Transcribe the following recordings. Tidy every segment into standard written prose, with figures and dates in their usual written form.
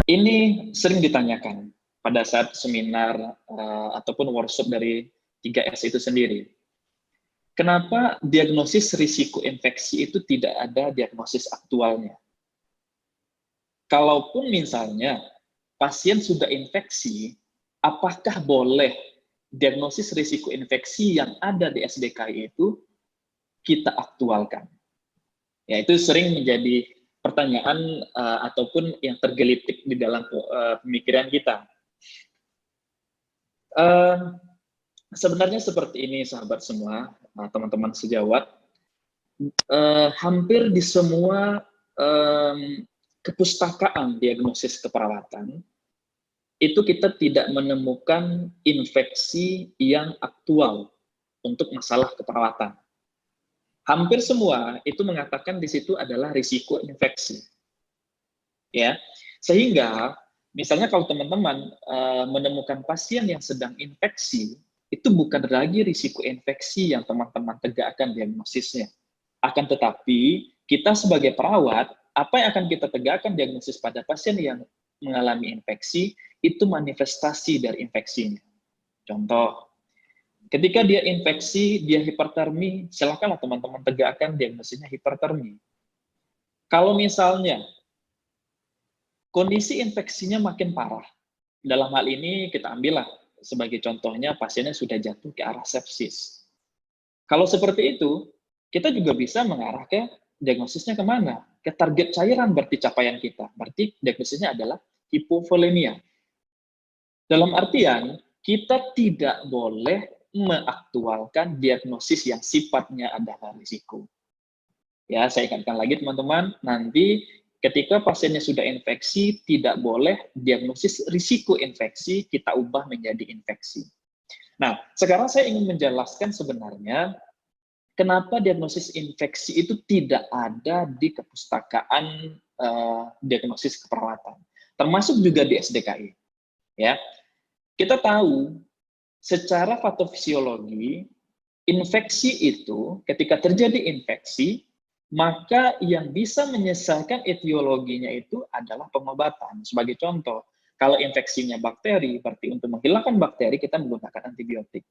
Ini sering ditanyakan pada saat seminar ataupun workshop dari 3S itu sendiri. Kenapa diagnosis risiko infeksi itu tidak ada diagnosis aktualnya? Kalaupun misalnya pasien sudah infeksi, apakah boleh diagnosis risiko infeksi yang ada di SDKI itu kita aktualkan? Ya, itu sering menjadi pertanyaan ataupun yang tergelitik di dalam pemikiran kita. Sebenarnya seperti ini, sahabat semua, teman-teman sejawat, hampir di semua kepustakaan diagnosis keperawatan, itu kita tidak menemukan infeksi yang aktual untuk masalah keperawatan. Hampir semua itu mengatakan di situ adalah risiko infeksi. Ya, sehingga misalnya kalau teman-teman menemukan pasien yang sedang infeksi, itu bukan lagi risiko infeksi yang teman-teman tegakkan diagnosisnya. Akan tetapi, kita sebagai perawat, apa yang akan kita tegakkan diagnosis pada pasien yang mengalami infeksi, itu manifestasi dari infeksinya. Contoh, ketika dia infeksi, dia hipertermi, silakanlah teman-teman tegakkan diagnosisnya hipertermi. Kalau misalnya kondisi infeksinya makin parah, dalam hal ini kita ambillah sebagai contohnya pasiennya sudah jatuh ke arah sepsis. Kalau seperti itu, kita juga bisa mengarah ke diagnosisnya kemana? Ke target cairan berarti capaian kita. Berarti diagnosisnya adalah hipovolemia. Dalam artian, kita tidak boleh mengaktualkan diagnosis yang sifatnya adalah risiko. Ya, saya ingatkan lagi teman-teman, nanti ketika pasiennya sudah infeksi, tidak boleh diagnosis risiko infeksi kita ubah menjadi infeksi. Nah, sekarang saya ingin menjelaskan sebenarnya kenapa diagnosis infeksi itu tidak ada di kepustakaan diagnosis keperawatan, termasuk juga di SDKI. Ya, kita tahu secara patofisiologi infeksi itu ketika terjadi infeksi, maka yang bisa menyelesaikan etiologinya itu adalah pengobatan. Sebagai contoh, kalau infeksinya bakteri, berarti untuk menghilangkan bakteri kita menggunakan antibiotik.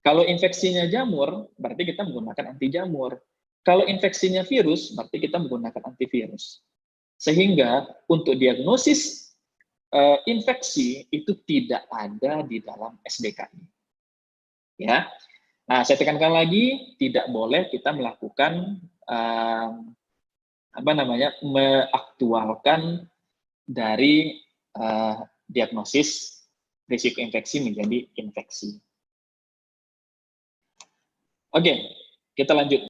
Kalau infeksinya jamur, berarti kita menggunakan anti jamur. Kalau infeksinya virus, berarti kita menggunakan antivirus. Sehingga untuk diagnosis infeksi itu tidak ada di dalam SDKI. Ya, nah saya tekankan lagi, tidak boleh kita melakukan mengaktualkan dari diagnosis risiko infeksi menjadi infeksi. Oke, kita lanjut.